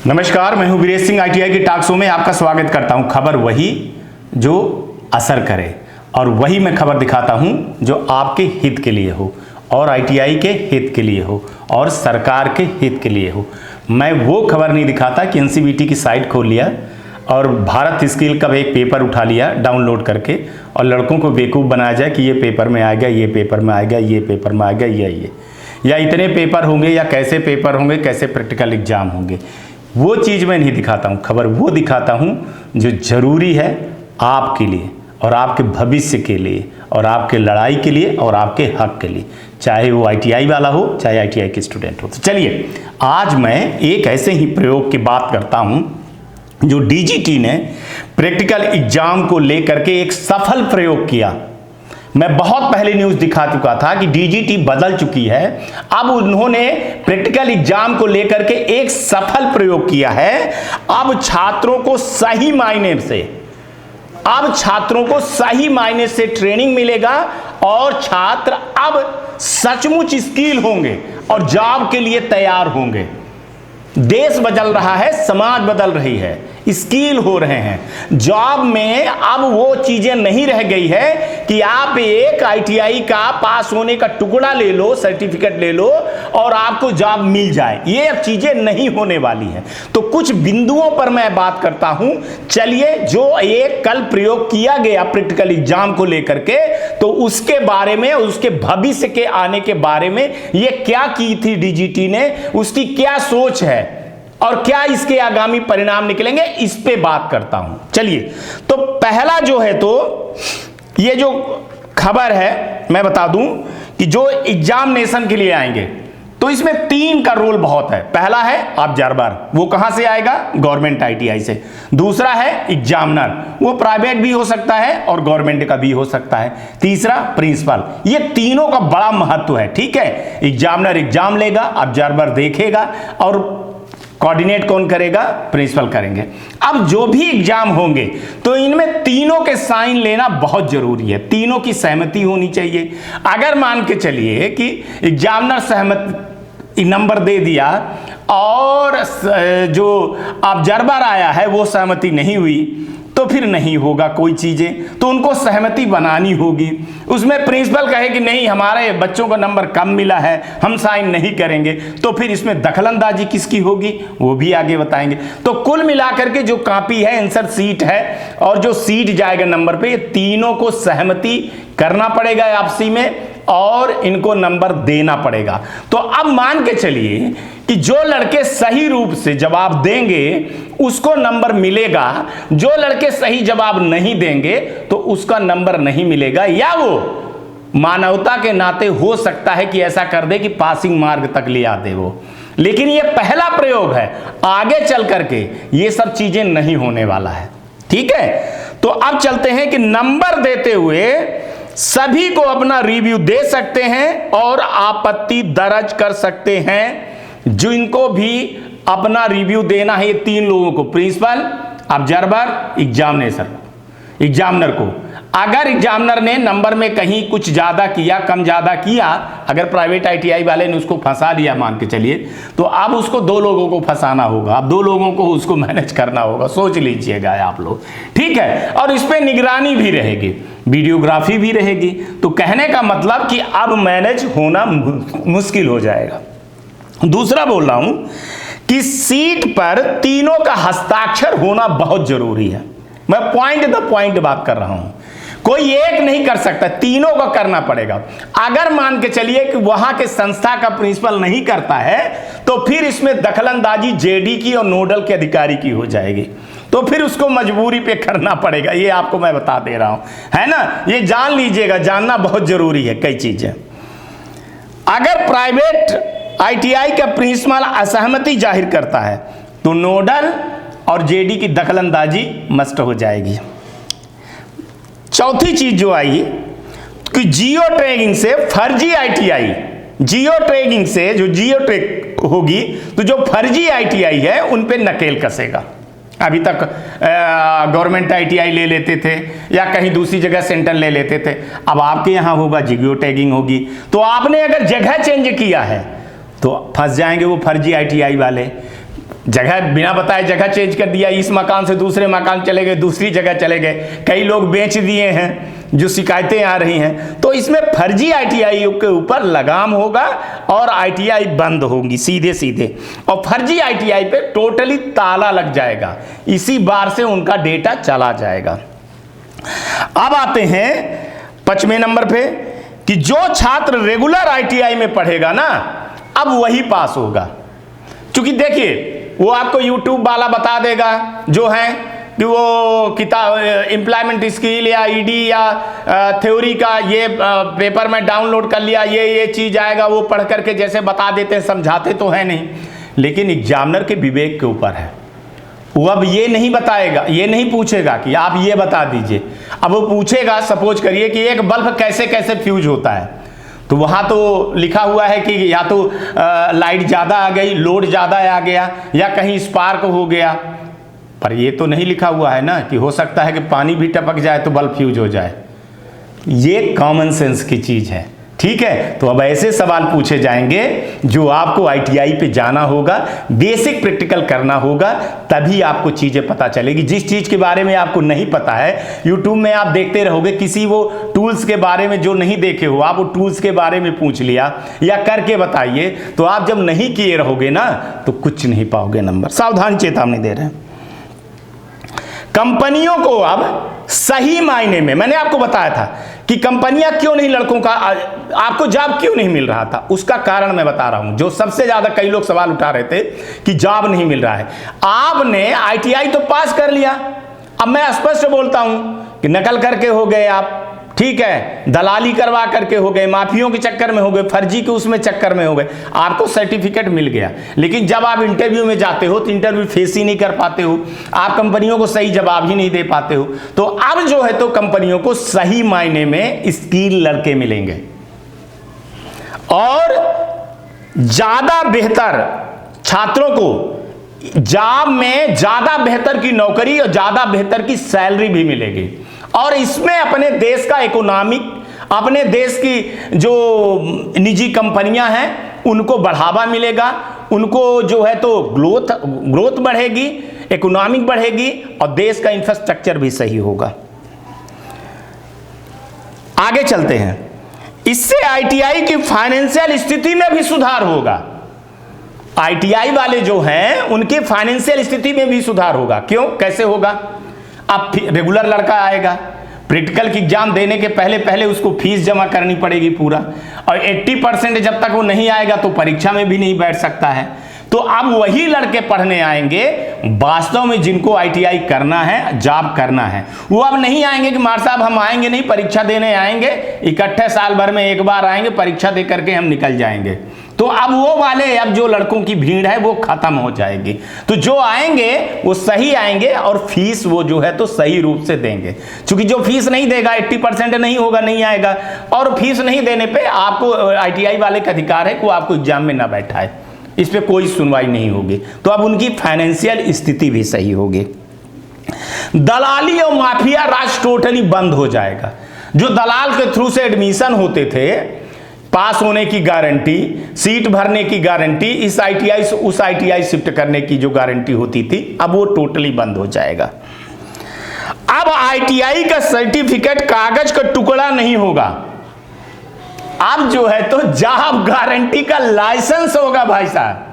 नमस्कार, मैं हूं वीरेश सिंह। आईटीआई के टॉक शो में आपका स्वागत करता हूं। खबर वही जो असर करे और वही मैं खबर दिखाता हूं जो आपके हित के लिए हो और आईटीआई के हित के लिए हो और सरकार के हित के लिए हो। मैं वो खबर नहीं दिखाता कि एनसीवीटी की साइट खोल लिया और भारत स्किल का एक पेपर उठा लिया डाउनलोड करके और लड़कों को बेवकूफ़ बनाया जाए कि ये पेपर में आएगा, ये पेपर में आएगा, ये पेपर में आएगा, ये या इतने पेपर होंगे या कैसे पेपर होंगे, कैसे प्रैक्टिकल एग्जाम होंगे। वो चीज़ मैं नहीं दिखाता हूँ। खबर वो दिखाता हूँ जो ज़रूरी है आपके लिए और आपके भविष्य के लिए और आपके लड़ाई के लिए और आपके हक के लिए, चाहे वो आईटीआई वाला हो चाहे आईटीआई के स्टूडेंट हो। तो चलिए, आज मैं एक ऐसे ही प्रयोग की बात करता हूँ जो डीजीटी ने प्रैक्टिकल एग्जाम को लेकर के एक सफल प्रयोग किया। मैं बहुत पहले न्यूज़ दिखा चुका था कि डीजीटी बदल चुकी है। अब उन्होंने प्रैक्टिकल एग्जाम को लेकर के एक सफल प्रयोग किया है। अब छात्रों को सही मायने से ट्रेनिंग मिलेगा और छात्र अब सचमुच स्किल होंगे और जॉब के लिए तैयार होंगे। देश बदल रहा है, समाज बदल रही है, स्किल हो रहे हैं। जॉब में अब वो चीजें नहीं रह गई है कि आप एक आईटीआई का पास होने का टुकड़ा ले लो, सर्टिफिकेट ले लो और आपको जॉब मिल जाए। ये अब चीजें नहीं होने वाली हैं। तो कुछ बिंदुओं पर मैं बात करता हूं। चलिए, जो एक कल प्रयोग किया गया प्रैक्टिकल एग्जाम को लेकर के, तो उसके बारे में, उसके भविष्य के आने के बारे में, ये क्या की थी डीजीटी ने, उसकी क्या सोच है और क्या इसके आगामी परिणाम निकलेंगे, इस पे बात करता हूं। चलिए, तो पहला जो है, तो ये जो खबर है मैं बता दूं कि जो एग्जामिनेशन के लिए आएंगे तो इसमें 3 का रोल बहुत है। पहला है ऑब्जर्वर, वो कहां से आएगा? गवर्नमेंट आईटीआई से। दूसरा है एग्जामिनर, वो प्राइवेट भी हो सकता है और गवर्नमेंट का भी हो सकता है। तीसरा प्रिंसिपल। ये तीनों का बड़ा महत्व है। ठीक है, एग्जामिनर एग्जाम लेगा, ऑब्जर्वर देखेगा और कोऑर्डिनेट कौन करेगा? प्रिंसिपल करेंगे। अब जो भी एग्जाम होंगे तो इनमें तीनों के साइन लेना बहुत जरूरी है, तीनों की सहमति होनी चाहिए। अगर मान के चलिए कि एग्जामिनर सहमति नंबर दे दिया और जो ऑब्जर्वर आया है वो सहमति नहीं हुई तो फिर नहीं होगा कोई चीजें, तो उनको सहमति बनानी होगी। उसमें प्रिंसिपल कहे कि नहीं, हमारे बच्चों का नंबर कम मिला है, हम साइन नहीं करेंगे, तो फिर इसमें दखलंदाजी किसकी होगी वो भी आगे बताएंगे। तो कुल मिलाकर के जो कॉपी है, आंसर सीट है और जो सीट जाएगा नंबर पे, ये तीनों को सहमति करना पड़ेगा आपसी में और इनको नंबर देना पड़ेगा। तो अब मान के चलिए कि जो लड़के सही रूप से जवाब देंगे उसको नंबर मिलेगा, जो लड़के सही जवाब नहीं देंगे तो उसका नंबर नहीं मिलेगा, या वो मानवता के नाते हो सकता है कि ऐसा कर दे कि पासिंग मार्क तक ले आते वो। लेकिन ये पहला प्रयोग है, आगे चल करके ये सब चीजें नहीं होने वाला है। ठीक है, तो अब चलते हैं कि नंबर देते हुए सभी को अपना रिव्यू दे सकते हैं और आपत्ति दर्ज कर सकते हैं। जिनको भी अपना रिव्यू देना है, ये 3 लोगों को, प्रिंसिपल, ऑब्जर्वर, एग्जामिनर को। अगर एग्जामिनर ने नंबर में कहीं कुछ ज्यादा किया, कम ज्यादा किया, अगर प्राइवेट आईटीआई वाले ने उसको फंसा दिया मान के चलिए, तो अब उसको 2 लोगों को फंसाना होगा, अब 2 लोगों को उसको मैनेज करना होगा। सोच लीजिएगा आप लोग। ठीक है, और इस पे निगरानी भी रहेगी, वीडियोग्राफी भी रहेगी। तो कहने का मतलब कि अब मैनेज होना मुश्किल हो जाएगा। दूसरा बोल रहा हूं कि सीट पर तीनों का हस्ताक्षर होना बहुत जरूरी है। मैं पॉइंट द पॉइंट बात कर रहा हूं, कोई एक नहीं कर सकता, तीनों का करना पड़ेगा। अगर मान के चलिए कि वहां के संस्था का प्रिंसिपल नहीं करता है तो फिर इसमें दखलंदाजी जेडी की और नोडल के अधिकारी की हो जाएगी, तो फिर उसको मजबूरी पे करना पड़ेगा। ये आपको मैं बता दे रहा हूं, है ना, ये जान लीजिएगा, जानना बहुत जरूरी है कई चीजें। अगर प्राइवेट आईटीआई का प्रिंसिपल असहमति जाहिर करता है तो नोडल और जेडी की दखलंदाजी मस्ट हो जाएगी। चौथी चीज जो आई कि जियो टैगिंग से फर्जी आईटीआई, जियो टैगिंग से जो जियो टैग होगी तो जो फर्जी आईटीआई है उन पे नकेल कसेगा। अभी तक गवर्नमेंट आईटीआई ले लेते थे या कहीं दूसरी जगह सेंटर ले लेते थे, अब आपके यहाँ होगा जियो टैगिंग होगी। तो आपने अगर जगह चेंज किया है तो फंस जाएंगे वो फर्जी आईटीआई वाले। जगह बिना बताए जगह चेंज कर दिया, इस मकान से दूसरे मकान चले गए, दूसरी जगह चले गए, कई लोग बेच दिए हैं, जो शिकायतें आ रही हैं। तो इसमें फर्जी ITI के ऊपर लगाम होगा और ITI बंद होंगी सीधे सीधे, और फर्जी ITI पे टोटली ताला लग जाएगा, इसी बार से उनका डेटा चला जाएगा। अब आते हैं 5वें नंबर पे कि जो छात्र रेगुलर ITI में पढ़ेगा ना, अब वही पास होगा। क्योंकि देखिए वो आपको YouTube वाला बता देगा जो है कि वो किताब एम्प्लॉयमेंट स्किल या ED या थ्योरी का ये पेपर में डाउनलोड कर लिया, ये चीज आएगा, वो पढ़ करके जैसे बता देते हैं, समझाते तो है नहीं। लेकिन एग्जामिनर के विवेक के ऊपर है, वो अब ये नहीं बताएगा, ये नहीं पूछेगा कि आप ये बता दीजिए। अब वो पूछेगा, सपोज करिए कि एक बल्ब कैसे कैसे फ्यूज होता है, तो वहाँ तो लिखा हुआ है कि या तो लाइट ज़्यादा आ गई, लोड ज़्यादा आ गया, या कहीं स्पार्क हो गया, पर ये तो नहीं लिखा हुआ है ना कि हो सकता है कि पानी भी टपक जाए तो बल्ब फ्यूज हो जाए। ये कॉमन सेंस की चीज़ है, ठीक है। तो अब ऐसे सवाल पूछे जाएंगे जो आपको ITI पे जाना होगा, बेसिक प्रैक्टिकल करना होगा, तभी आपको चीज़ें पता चलेगी। जिस चीज़ के बारे में आपको नहीं पता है, YouTube में आप देखते रहोगे, किसी वो टूल्स के बारे में जो नहीं देखे हो, आप वो टूल्स के बारे में पूछ लिया या करके बताइए, तो आप जब नहीं किए रहोगे ना तो कुछ नहीं पाओगे नंबर। सावधान चेतावनी दे रहे हैं। कंपनियों को अब सही मायने में, मैंने आपको बताया था कि कंपनियां क्यों नहीं, लड़कों का आपको जॉब क्यों नहीं मिल रहा था, उसका कारण मैं बता रहा हूं। जो सबसे ज्यादा कई लोग सवाल उठा रहे थे कि जॉब नहीं मिल रहा है। आपने ITI तो पास कर लिया, अब मैं स्पष्ट बोलता हूं कि नकल करके हो गए आप, ठीक है, दलाली करवा करके हो गए, माफियों के चक्कर में हो गए, फर्जी के उसमें चक्कर में हो गए, आपको सर्टिफिकेट मिल गया, लेकिन जब आप इंटरव्यू में जाते हो तो इंटरव्यू फेस ही नहीं कर पाते हो, आप कंपनियों को सही जवाब ही नहीं दे पाते हो। तो अब जो है तो कंपनियों को सही मायने में स्किल लड़के मिलेंगे और ज्यादा बेहतर छात्रों को जॉब में ज्यादा बेहतर की नौकरी और ज्यादा बेहतर की सैलरी भी मिलेगी, और इसमें अपने देश का इकोनॉमिक, अपने देश की जो निजी कंपनियां हैं उनको बढ़ावा मिलेगा, उनको जो है तो ग्रोथ बढ़ेगी, इकोनॉमिक बढ़ेगी, और देश का इंफ्रास्ट्रक्चर भी सही होगा। आगे चलते हैं। इससे ITI की फाइनेंशियल स्थिति में भी सुधार होगा। ITI वाले जो हैं उनकी फाइनेंशियल स्थिति में भी सुधार होगा। क्यों, कैसे होगा? अब रेगुलर लड़का आएगा, प्रैक्टिकल की एग्जाम देने के पहले उसको फीस जमा करनी पड़ेगी पूरा, और 80% जब तक वो नहीं आएगा तो परीक्षा में भी नहीं बैठ सकता है। तो अब वही लड़के पढ़ने आएंगे वास्तव में जिनको ITI करना है, जॉब करना है। वो अब नहीं आएंगे कि मार साहब हम आएंगे नहीं, परीक्षा देने आएंगे, इकट्ठे साल भर में एक बार आएंगे, परीक्षा दे करके हम निकल जाएंगे। तो अब वो वाले, अब जो लड़कों की भीड़ है वो खत्म हो जाएगी। तो जो आएंगे वो सही आएंगे और फीस वो जो है तो सही रूप से देंगे, क्योंकि जो फीस नहीं देगा 80% नहीं होगा, नहीं आएगा, और फीस नहीं देने पे आपको ITI वाले का अधिकार है कि वो आपको एग्जाम में ना बैठाए, इस पे कोई सुनवाई नहीं होगी। तो अब उनकी फाइनेंशियल स्थिति भी सही होगी। दलाली और माफिया राज टोटली बंद हो जाएगा। जो दलाल के थ्रू से एडमिशन होते थे, पास होने की गारंटी, सीट भरने की गारंटी, इस ITI से उस ITI शिफ्ट करने की जो गारंटी होती थी, अब वो टोटली बंद हो जाएगा। अब ITI का सर्टिफिकेट कागज का टुकड़ा नहीं होगा, अब जो है तो जॉब गारंटी का लाइसेंस होगा भाई साहब।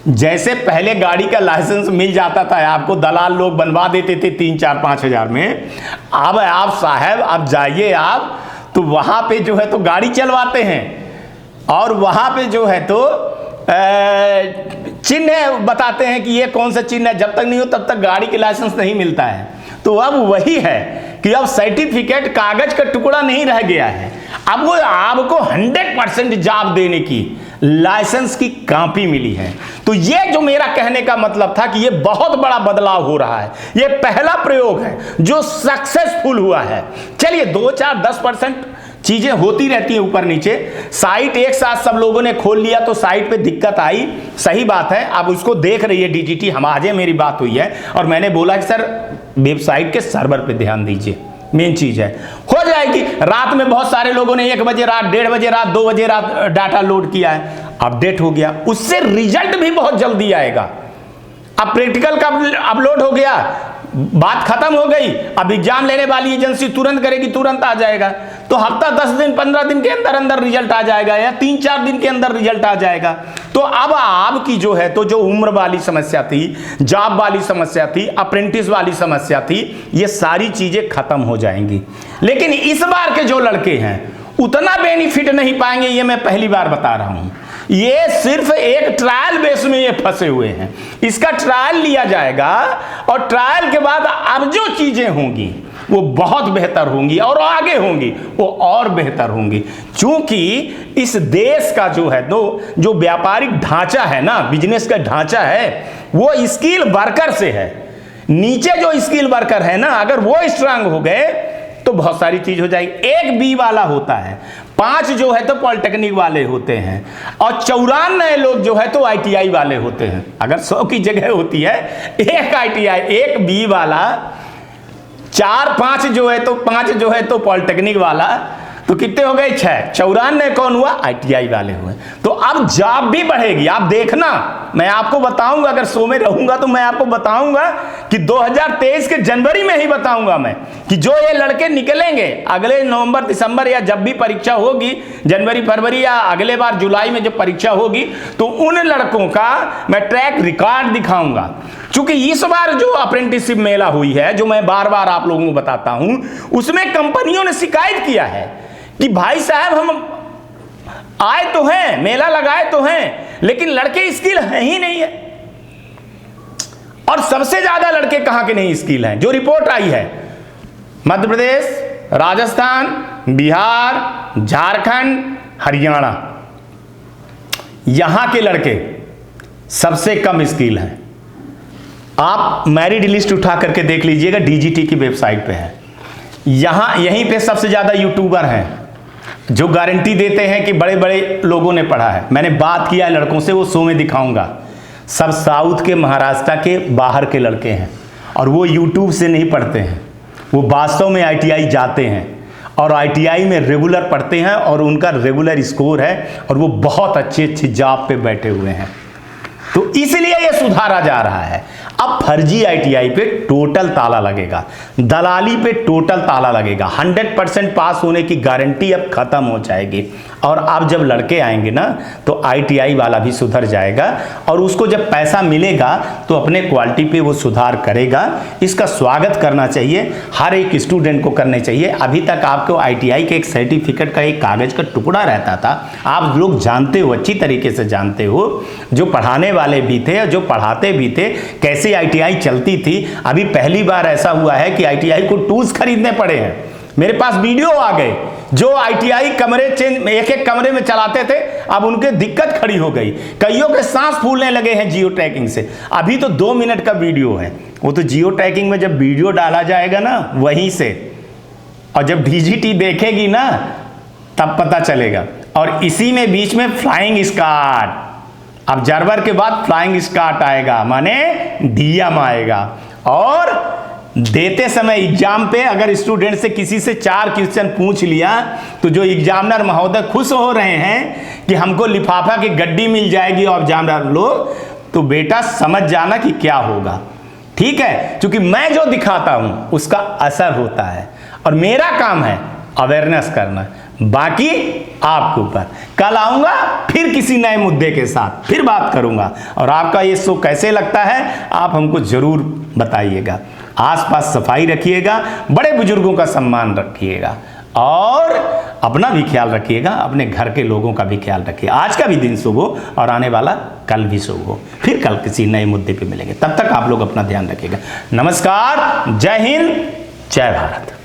जैसे पहले गाड़ी का लाइसेंस मिल जाता था आपको, दलाल लोग बनवा देते थे 3-4-5 हजार में, अब आप साहब अब जाइए आप तो वहां पे जो है तो गाड़ी चलवाते हैं, और वहां पे जो है तो चिन्ह बताते हैं कि ये कौन सा चिन्ह है, जब तक नहीं हो तब तक गाड़ी के लाइसेंस नहीं मिलता है। तो अब वही है कि अब सर्टिफिकेट कागज का टुकड़ा नहीं रह गया है, अब वो आपको 100% जॉब देने की लाइसेंस की कॉपी मिली है। तो ये जो मेरा कहने का मतलब था कि ये बहुत बड़ा बदलाव हो रहा है, ये पहला प्रयोग है जो सक्सेसफुल हुआ है। चलिए 2-4-10% चीजें होती रहती है ऊपर नीचे, साइट एक साथ सब लोगों ने खोल लिया तो साइट पे दिक्कत आई, सही बात है। अब उसको देख रही है DGT, हम आज मेरी बात हुई है और मैंने बोला कि सर वेबसाइट के सर्वर पे ध्यान दीजिए, मेन चीज है, हो जाएगी। रात में बहुत सारे लोगों ने 1 बजे रात, 1:30 बजे रात, 2 बजे रात डाटा लोड किया है, अपडेट हो गया, उससे रिजल्ट भी बहुत जल्दी आएगा। अब प्रैक्टिकल का अपलोड हो गया, बात खत्म हो गई। अब एग्जाम लेने वाली एजेंसी तुरंत करेगी, तुरंत आ जाएगा। तो हफ्ता 10 दिन 15 दिन के अंदर अंदर रिजल्ट आ जाएगा, या 3-4 दिन के अंदर रिजल्ट आ जाएगा। तो अब आपकी जो है तो जो उम्र वाली समस्या थी, जॉब वाली समस्या थी, अप्रेंटिस वाली समस्या थी, ये सारी चीजें खत्म हो जाएंगी। लेकिन इस बार के जो लड़के हैं उतना बेनिफिट नहीं पाएंगे, ये मैं पहली बार बता रहा हूं। ये सिर्फ एक ट्रायल बेस में ये फंसे हुए हैं। इसका ट्रायल लिया जाएगा और ट्रायल के बाद अब जो चीजें होंगी वो बहुत बेहतर होंगी और आगे होंगी वो और बेहतर होंगी। क्योंकि इस देश का जो है जो व्यापारिक ढांचा है ना, बिजनेस का ढांचा है, वो स्किल वर्कर से है। नीचे जो स्किल वर्कर है ना, अगर वो स्ट्रांग हो गए तो बहुत सारी चीज हो जाएगी। एक बी वाला होता है, 5 जो है तो पॉलिटेक्निक वाले होते हैं, और 94 लोग जो है तो आईटीआई वाले होते हैं। अगर 100 की जगह होती है एक आईटीआई, एक बी वाला, 4-5 जो है तो 5 जो है तो पॉलिटेक्निक वाला, तो कितने हो गए? 6। 94 कौन हुआ? आईटीआई वाले हुए। तो अब जॉब भी बढ़ेगी। आप देखना, मैं आपको बताऊंगा, अगर शो में रहूंगा तो मैं आपको बताऊंगा कि 2023 के जनवरी में ही बताऊंगा मैं कि जो ये लड़के निकलेंगे अगले नवंबर दिसंबर या जब भी परीक्षा होगी, जनवरी फरवरी या अगले बार जुलाई में जब परीक्षा होगी, तो उन लड़कों का मैं ट्रैक रिकॉर्ड दिखाऊंगा। क्योंकि इस बार जो अप्रेंटिसशिप मेला हुई है, जो मैं बार बार आप लोगों को बताता हूं, उसमें कंपनियों ने शिकायत किया है कि भाई साहब हम आए तो हैं, मेला लगाए तो हैं, लेकिन लड़के स्किल है ही नहीं है। और सबसे ज्यादा लड़के कहां के नहीं स्किल हैं? जो रिपोर्ट आई है, मध्य प्रदेश, राजस्थान, बिहार, झारखंड, हरियाणा, यहां के लड़के सबसे कम स्किल हैं। आप मेरिट लिस्ट उठा करके देख लीजिएगा, डीजीटी की वेबसाइट पे है। यहीं पे सबसे ज्यादा यूट्यूबर हैं जो गारंटी देते हैं कि बड़े बड़े लोगों ने पढ़ा है। मैंने बात किया है लड़कों से, वो शो में दिखाऊंगा। सब साउथ के, महाराष्ट्र के, बाहर के लड़के हैं, और वो यूट्यूब से नहीं पढ़ते हैं, वो वास्तव में आईटीआई जाते हैं और आईटीआई में रेगुलर पढ़ते हैं, और उनका रेगुलर स्कोर है, और वो बहुत अच्छी जॉब पे बैठे हुए हैं। तो इसलिए ये सुधारा जा रहा है। अब फर्जी आईटीआई पे टोटल ताला लगेगा, दलाली पे टोटल ताला लगेगा। 100% पास होने की गारंटी अब खत्म हो जाएगी। और अब जब लड़के आएंगे ना, तो आईटीआई वाला भी सुधर जाएगा, और उसको जब पैसा मिलेगा तो अपने क्वालिटी पे वो सुधार करेगा। इसका स्वागत करना चाहिए, हर एक स्टूडेंट को करने चाहिए। अभी तक आपको आईटीआई के एक सर्टिफिकेट का एक कागज का टुकड़ा रहता था। आप लोग जानते हो, अच्छी तरीके से जानते हो, जो पढ़ाने वाले भी थे और जो पढ़ाते भी थे, कैसे आईटीआई चलती थी। अभी पहली बार ऐसा हुआ है कि आईटीआई को टूल्स खरीदने पड़े हैं। मेरे पास वीडियो आ गए, जो आईटीआई कमरे चेंज एक कमरे में चलाते थे, अब उनके दिक्कत खड़ी हो गई। कईयों के सांस फूलने लगे हैं जियो ट्रैकिंग से। अभी तो 2 मिनट का वीडियो है, वो तो जियो ट्रैकिंग में जब वीडियो डाला जाएगा ना वहीं से, और जब डीजीटी देखेगी ना तब पता चलेगा। और इसी में बीच में फ्लाइंग स्क्वाड, अब जर्वर के बाद फ्लाइंग स्क्वाड आएगा, माने डीएम आएगा। और देते समय एग्जाम पे अगर स्टूडेंट से किसी से 4 क्वेश्चन पूछ लिया, तो जो एग्जामिनर महोदय खुश हो रहे हैं कि हमको लिफाफा की गड्डी मिल जाएगी और एग्जामिनर लोग, तो बेटा समझ जाना कि क्या होगा। ठीक है, क्योंकि मैं जो दिखाता हूं उसका असर होता है, और मेरा काम है अवेयरनेस करना, बाकी आपके ऊपर। कल आऊंगा फिर किसी नए मुद्दे के साथ, फिर बात करूंगा। और आपका ये शो कैसे लगता है आप हमको जरूर बताइएगा। आसपास सफाई रखिएगा, बड़े बुजुर्गों का सम्मान रखिएगा, और अपना भी ख्याल रखिएगा, अपने घर के लोगों का भी ख्याल रखिए। आज का भी दिन शुभ हो और आने वाला कल भी शुभ हो। फिर कल किसी नए मुद्दे पे मिलेंगे, तब तक आप लोग अपना ध्यान रखिएगा। नमस्कार, जय हिंद, जय भारत।